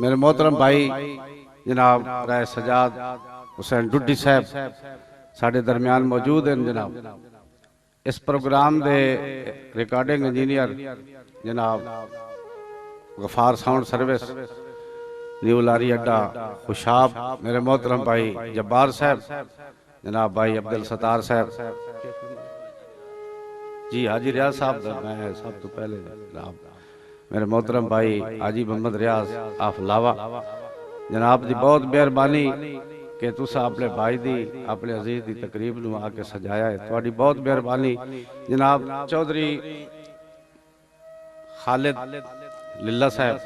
मेरे मोहतरम भाई जनाब राय सजाद हुसैन डुड्डी साहब साढ़े दरम्यान मौजूद हैं जनाब। इस प्रोग्राम के रिकॉर्डिंग इंजीनियर जनाब गफार साउंड सर्विस न्यू लारी अड्डा खुशाब, मेरे मोहतरम भाई जब्बार साहब, जनाब भाई अब्दुल सत्तार साहब जी, हाजी रियाज साहब मैं सब तो पहले जनाब मेरे मोहतरम भाई हाजी मोहम्मद रियाज आफ लावा, जनाब की बहुत मेहरबानी कि तुसा अपने भाई दी अपने अजीज की तकरीब नूं आके सजाया है। थोड़ी बहुत मेहरबानी जनाब चौधरी खालिद लिल्ला साहब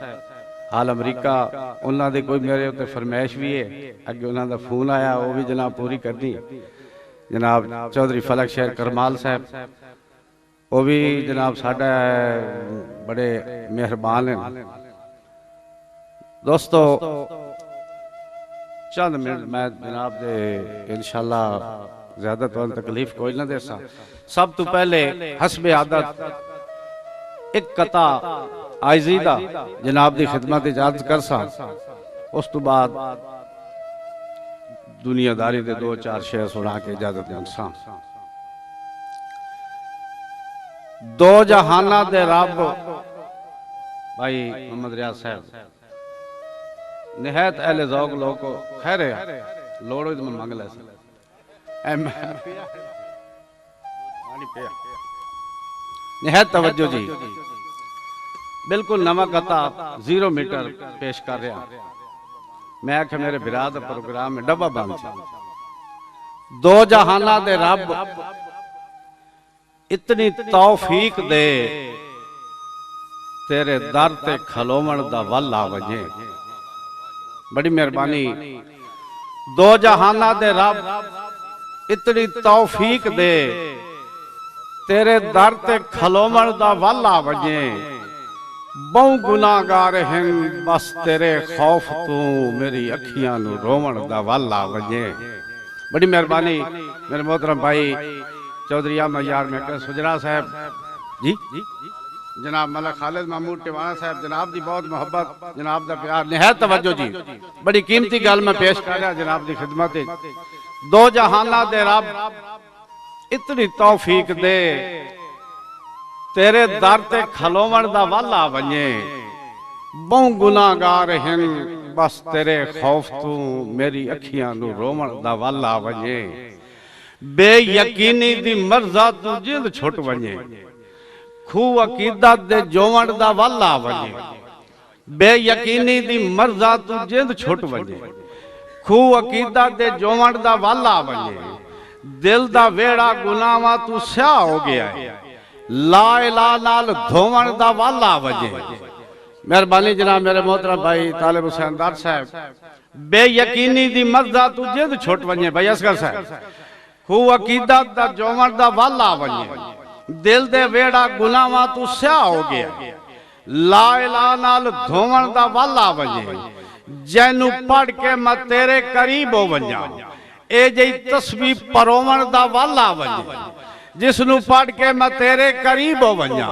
हाल अमरीका, उन्होंने कोई मेरे उत्ते फरमाइश भी है, अगे उन्होंने फोन आया वो भी जनाब पूरी करनी। जनाब चौधरी फलक शेर करमाल साहब वो भी जनाब साडा बड़े मेहरबान हैं। दोस्तों चंद मिनट मैं जनाब दे इंशाल्लाह ज्यादा तो तकलीफ कोई ना देसा। सब तो पहले हसबे आदत एक कता आइजीदा जनाब की खिदमत इजाजत कर सा, उस तो बाद दुनियादारी दे दो चार शेर सुना के इजाजत देंसा। दो जहाना दे रब भाई मोहम्मद रियाज साहब निहायत अहले ज़ौक़ लोग को खैर लोड़ो तो मंग ले निहायत तवज्जो जी, बिल्कुल नवा कता 0 मीटर पेश कर रहा। मैं आखे मेरे बिराद प्रोग्राम में डब्बा बंद सा। दो जहाना दे रब इतनी तौफीक दे तेरे दर ते खलोवण दा वल आ वजे, बड़ी मेहरबानी। दो जहाना दे रब इतनी तौफीक दे तेरे दर ते खलोवण दा वल आ वजे, बहु गुनाहगार हैं बस तेरे खौफ तू मेरी अखियां नू रोवण दा वल आ वजे। बड़ी मेहरबानी मेरे मोहतरम भाई चौधरी यार मैं सुजरा साहब जी, जनाब मलक खालिद महमूद टिवाना साहब, जनाब की बहुत मोहब्बत, जनाब का प्यार, निहायत तवज्जो जी। बड़ी कीमती गल मैं पेश कर रहा जनाब की खिदमत। दो जहाना दे रब इतनी तौफीक दे तेरे दर ते खलोवण दा वल आ वजे, बहु गुनाहगार हैं बस तेरे खौफ तू मेरी अखियां नू रोवण दा वल आ वजे, बेयकीनी दी मर्जा तू जिंद छुट वजे, खू अकीदत दे जोवण दा वल आ वजे, बेयकीनी दी मर्जा तू जिंद छुट वजे, खू अकीदत दे जोवण दा वल आ वजे, दिल दा वेड़ा गुनावा तू स्याह हो गया है, ला इलाहा नाल धोवण दा वल आ वजे। मेहरबानी जनाब मेरे मोहतरम भाई तालिब हुसैन दार साहब, बेयकीनी दी मर्जा तू जिंद छुट वजे भाई असगर साहब, खू अकीदत दा जोवण दा वल आ वजे, दिल दे वेड़ा गुनावा तू स्याह हो गया, ला इलाहा नाल धोवण दा वल आ वजे, जैनू पढ़ के मैं तेरे करीब हो वजा, ए जई तस्बीह परोवण दा वल आ वजे, जिसनू पढ़ के मैं तेरे करीब हो वजा,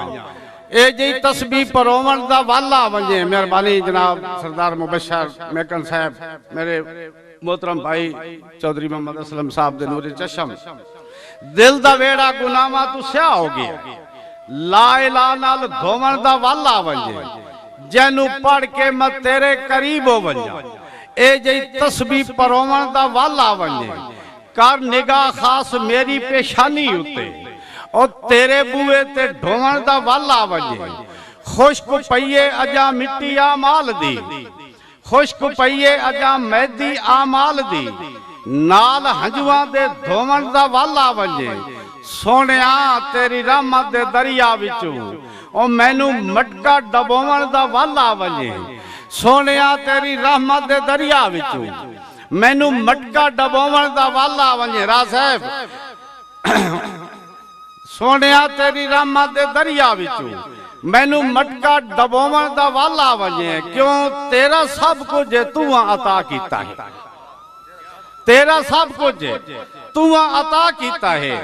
ए जई तस्बीह परोवण दा वल आ वजे। मेहरबानी जनाब सरदार मुबशर मेकन साहब, मेरे मोहतरम भाई चौधरी मोहम्मद असलम साहब दे नूरी चशम, दिल दा वेड़ा गुनावा तू स्याह हो गया, ला इलाहा नाल धोवण दा वल आ वजे, जैनू पढ़ के मैं तेरे करीब हो वजा, ए जई तस्बीह परोवण दा वल आ वजे, कर निगाह खास मेरी पेशानी उते और तेरे बुए ते ढोवण दा वल आ वजे, खुश्क पईए अजा मिट्टी आमाल दी, खुश्क पईए अजा मैदी आमाल दी, नाल हंजुआं दे धोवण दा वल आ वजे, सोनिया तेरी रहमत दे दरिया विचों ओ मैनू मटका डबोवण दा वल आ वजे, सोनिया तेरी रहमत दे दरिया विचों मैनू मटका डबोवण दा वल आ वजे। राज साहब सोनिया तेरी रहमत दे दरिया विचों मैनू मटका डबोवण दा वल आ वजे, क्यों तेरा सब कुछ तू अता कीता है, तेरा सब कुछ तू अता कीता है,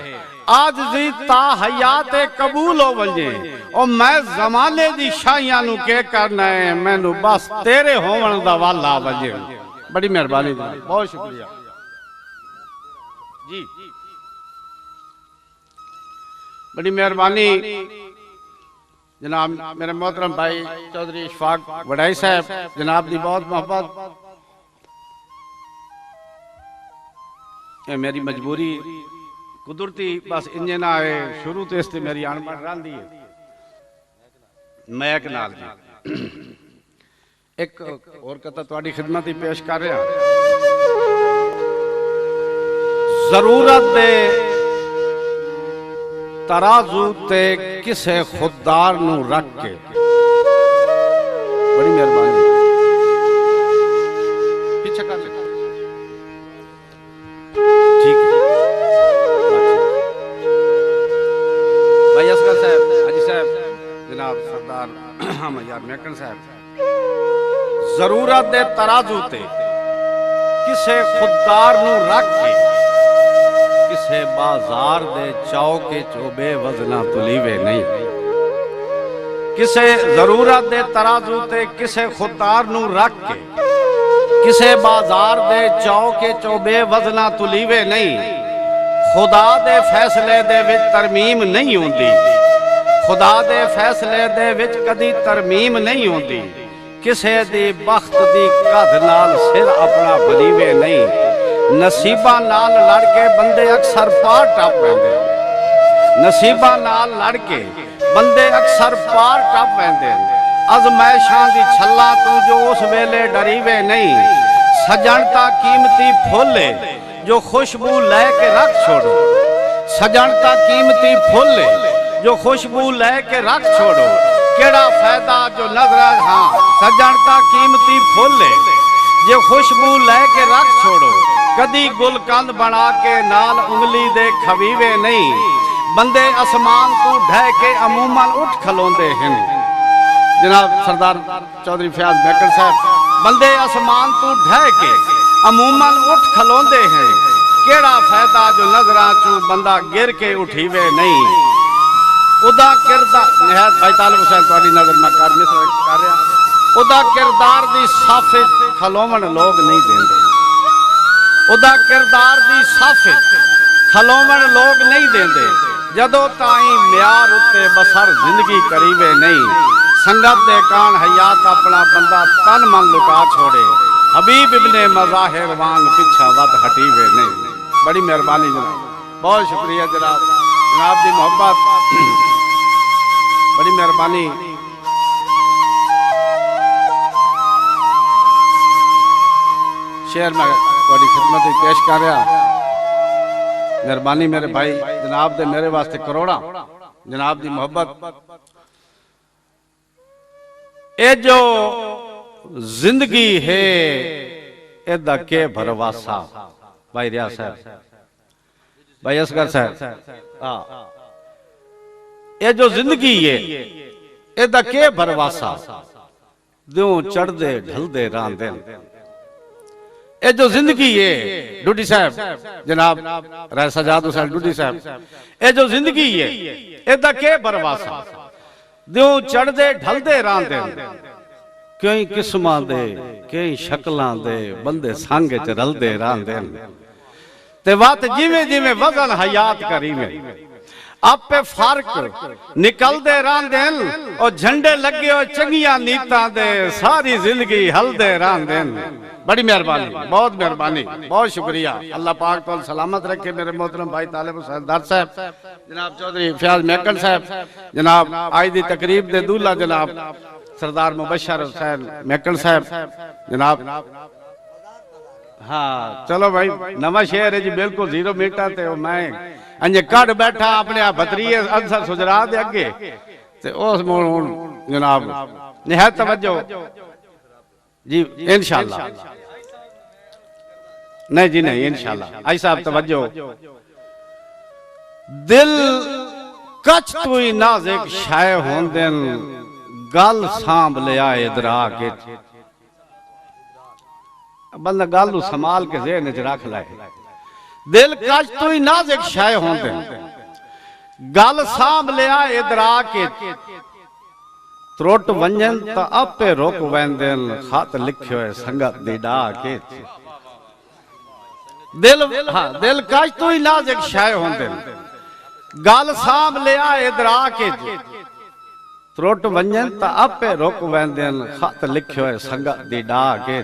आज जी ता हयात कबूल हो वजे और मैं जमाने दी शाहियां नु के करना है मैनू बस तेरे होवन दा वाला वजे। बड़ी मेहरबानी बहुत शुक्रिया जी बड़ी मेहरबानी जनाब मेरे मोहतरम भाई चौधरी इशफाक वड़ाई साहब जनाब दी बहुत मोहब्बत मेरी मजबूरी कुदरती बस इंजे ना है शुरू तो इससे मेरी अनपढ़ रही है मैक नाल जी एक और कथा तुहाडी खिदमत ही पेश कर रहा जरूरत दे तराजू ते किसे खुददार नू रख के बड़ी मेहरबानी पीछे कर ले ठीक है भाई असगर साहब हाजी साहब जनाब सरदार यार मेकन साहब जरूरत दे तराजू ते किसे खुददार नू रख के किसे बाजार दे चौके चोबे वजना तुलीवे नहीं किसे जरूरत दे तराजू ते किसे खुददार नू रख के किसे बाजार दे चौके चोबे वजना तुलीवे नहीं खुदा दे फैसले दे विच तरमीम नहीं होंदी खुदा दे फैसले दे विच कदी तरमीम नहीं होंदी किसे दी बख्त दी कद नाल सिर अपना बलीवे नहीं नसीबा नाल लड़के बंदे अक्सर पार टप पैंदे नसीबा नाल लड़के बंदे अक्सर पार टप पैंदे अजमैशां दी छल्ला तू जो उस वेले डरीवे नहीं सजनता कीमती फुल जो खुशबू लेके रख छोड़ो सजनता कीमती फुल जो खुशबू लेके रख छोड़ो केड़ा फायदा जो नजर हाँ सजनता कीमती फुल जो खुशबू लेके रख छोड़ो कदी गुलकंद बना के नाल उंगली दे खवीवे नहीं बंदे आसमान तू ढह के अमूमन उठ खलोंदे हैं जनाब सरदार चौधरी फयाज मेकन साहब बंदे आसमान तू ढह के अमूमन उठ खलोंदे हैं केड़ा फायदा जो नजरां चू बंदा गिर के उठीवे नहीं उदा किरदार निहायत भाई तालिब हुसैन तुहाडी नजर मैं कर रहा उदा किरदार दी साफे खलोवन लोग नहीं देंदे उदा किरदार दी साफे खलोवन लोग नहीं देंदे जदों ताई म्यार उत्ते बसर जिंदगी करीवे नहीं संगत दे कान हयात अपना बंदा तन मन लुटा छोड़े हबीब इब्ने मज़ाहिर वांग पिछा वत हटीवे नहीं। बड़ी मेहरबानी जनाब बहुत शुक्रिया जनाब जनाब दी मोहब्बत बड़ी मेहरबानी शेर में थोड़ी खिदमत पेश कर रहा मेहरबानी मेरे भाई जनाब दे मेरे वास्ते करोड़ा जनाब दी मोहब्बत ए जो जिंदगी है एदा के भरवासा भाई रियाज साहब भाई असगर साहब हाँ ये जो जिंदगी है एदा के भरवासा दो चढ़दे ढलदे रांदे ये जो जिंदगी है डूडी साहब जनाब राय सजाद हुसैन डूडी साहब ये जो जिंदगी है एदा के भरवासा दो चढ़दे ढलदे रांदे कई किस्मां दे कई शक्लां दे बंदे संग च रलदे रांदे ते बात जिवें जिवें वजन हयात करीवे आपे फर्क निकलदे रांदे और झंडे लगे और चंगियां नीतां दे सारी जिंदगी हलदे रांदे। बड़ी मेहरबानी बहुत शुक्रिया अल्लाह पाक तो सलामत रखे मेरे मोहतरम भाई तालिब हुसैन दर साहब जनाब चौधरी फयाज मेकन साहब जनाब आज दी तकरीब दे दूल्हा जनाब सरदार मुबशर हुसैन मेकन साहब जनाब हाँ चलो भाई नवा शहर है जी बिल्कुल 0 मीटर ते मैं अंजे कट बैठा अपने भतरीए अंसर सुजरा दे अगे ते उस मोड़ जनाब निहायत तवज्जो जी इंशाअल्लाह नहीं जी नहीं इंशाअल्लाह आई साहब तवज्जो दिल कच तू ही नाज़िक शाय होंदे गल सांभ लिया इधरा के बंदा गल संभाल के ज़हन च रख लाए दिल कच तू ही नाज़िक शाय होंदे गल साम लिया इधरा के त्रुट वंजन त आपे रोक वेंदन खत लिखियो है संगत दी डा के दिल हाँ दिल कश तो ही नाज़िक शय होंदे गल साम लिया इधरा के त्रुट वंजन त आपे रोक वेंदन खत लिखियो है संगत दी डा के